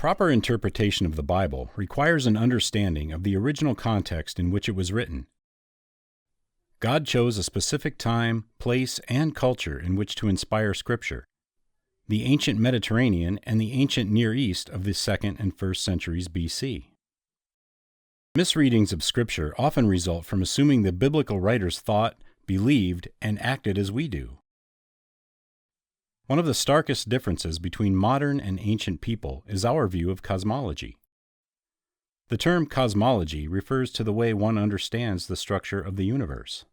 Proper interpretation of the Bible requires an understanding of the original context in which it was written. God chose a specific time, place, and culture in which to inspire Scripture: the ancient Mediterranean and the ancient Near East of the 2nd and 1st centuries BC. Misreadings of Scripture often result from assuming the biblical writers thought, believed, and acted as we do. One of the starkest differences between modern and ancient people is our view of cosmology. The term cosmology refers to the way one understands the structure of the universe.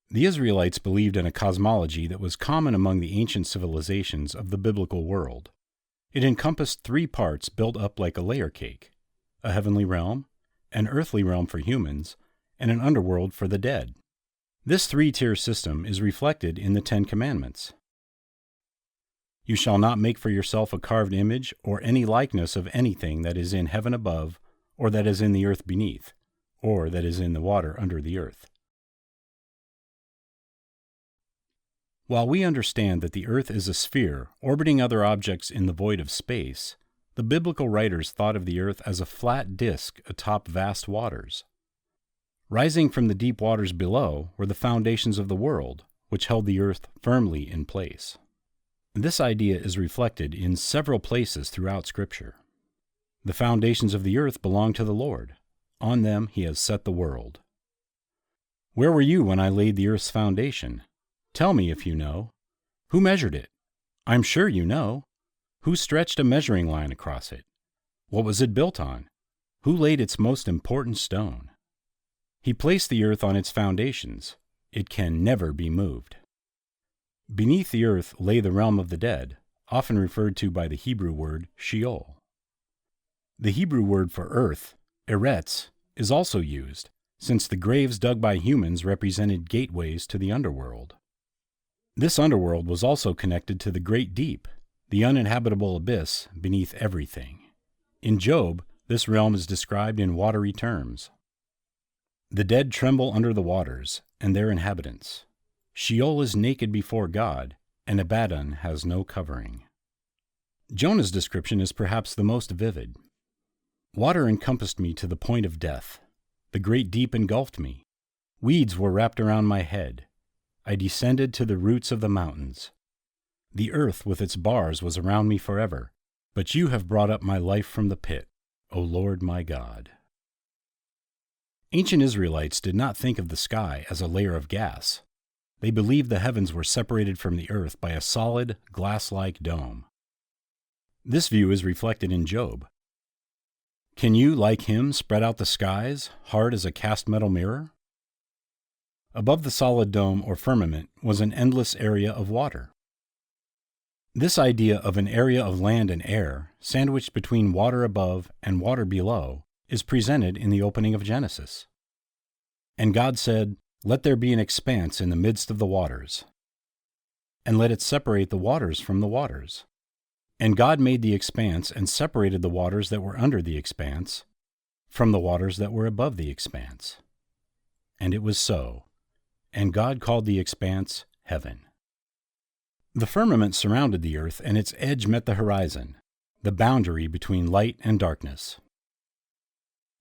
The Israelites believed in a cosmology that was common among the ancient civilizations of the biblical world. It encompassed 3 parts built up like a layer cake: a heavenly realm, an earthly realm for humans, and an underworld for the dead. This 3-tier system is reflected in the 10 Commandments. You shall not make for yourself a carved image or any likeness of anything that is in heaven above, or that is in the earth beneath, or that is in the water under the earth. While we understand that the earth is a sphere orbiting other objects in the void of space, the biblical writers thought of the earth as a flat disk atop vast waters. Rising from the deep waters below were the foundations of the world, which held the earth firmly in place. This idea is reflected in several places throughout Scripture. The foundations of the earth belong to the Lord. On them He has set the world. Where were you when I laid the earth's foundation? Tell me if you know. Who measured it? I'm sure you know. Who stretched a measuring line across it? What was it built on? Who laid its most important stone? He placed the earth on its foundations. It can never be moved. Beneath the earth lay the realm of the dead, often referred to by the Hebrew word Sheol. The Hebrew word for earth, eretz, is also used, since the graves dug by humans represented gateways to the underworld. This underworld was also connected to the great deep, the uninhabitable abyss beneath everything. In Job, this realm is described in watery terms. The dead tremble under the waters, and their inhabitants. Sheol is naked before God, and Abaddon has no covering. Jonah's description is perhaps the most vivid. Water encompassed me to the point of death. The great deep engulfed me. Weeds were wrapped around my head. I descended to the roots of the mountains. The earth with its bars was around me forever, but you have brought up my life from the pit, O Lord my God. Ancient Israelites did not think of the sky as a layer of gas. They believed the heavens were separated from the earth by a solid, glass-like dome. This view is reflected in Job. Can you, like him, spread out the skies, hard as a cast metal mirror? Above the solid dome or firmament was an endless area of water. This idea of an area of land and air, sandwiched between water above and water below, is presented in the opening of Genesis. And God said, "Let there be an expanse in the midst of the waters, and let it separate the waters from the waters." And God made the expanse and separated the waters that were under the expanse from the waters that were above the expanse. And it was so. And God called the expanse heaven. The firmament surrounded the earth, and its edge met the horizon, the boundary between light and darkness.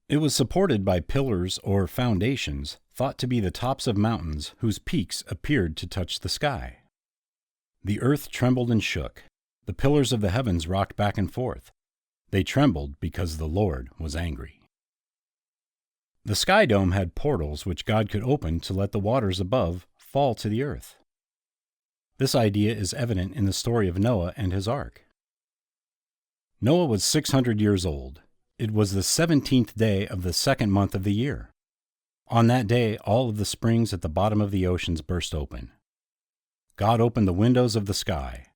It was supported by pillars or foundations thought to be the tops of mountains whose peaks appeared to touch the sky. The earth trembled and shook. The pillars of the heavens rocked back and forth. They trembled because the Lord was angry. The sky dome had portals which God could open to let the waters above fall to the earth. This idea is evident in the story of Noah and his ark. Noah was 600 years old. It was the 17th day of the 2nd month of the year. On that day, all of the springs at the bottom of the oceans burst open. God opened the windows of the sky.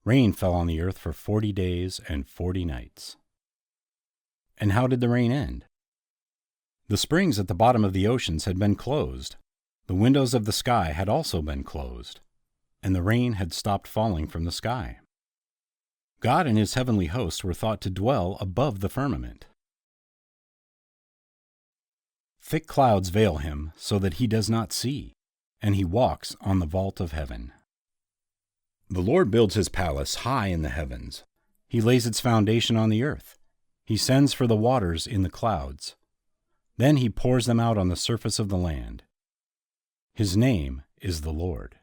Rain fell on the earth for 40 days and 40 nights. And how did the rain end? The springs at the bottom of the oceans had been closed. The windows of the sky had also been closed, and the rain had stopped falling from the sky. God and his heavenly hosts were thought to dwell above the firmament. Thick clouds veil him so that he does not see, and he walks on the vault of heaven. The Lord builds his palace high in the heavens. He lays its foundation on the earth. He sends for the waters in the clouds. Then he pours them out on the surface of the land. His name is the Lord.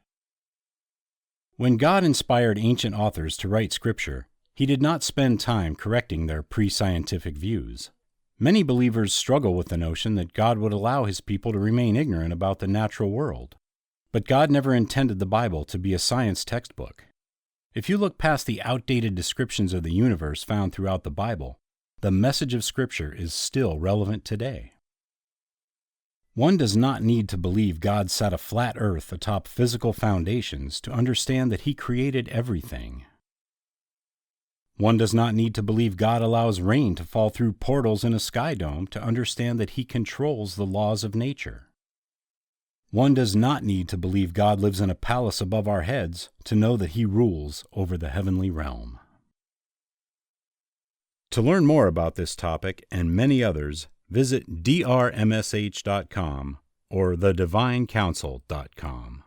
When God inspired ancient authors to write Scripture, He did not spend time correcting their pre-scientific views. Many believers struggle with the notion that God would allow His people to remain ignorant about the natural world. But God never intended the Bible to be a science textbook. If you look past the outdated descriptions of the universe found throughout the Bible, the message of Scripture is still relevant today. One does not need to believe God set a flat earth atop physical foundations to understand that He created everything. One does not need to believe God allows rain to fall through portals in a sky dome to understand that He controls the laws of nature. One does not need to believe God lives in a palace above our heads to know that He rules over the heavenly realm. To learn more about this topic and many others, visit drmsh.com or thedivinecouncil.com.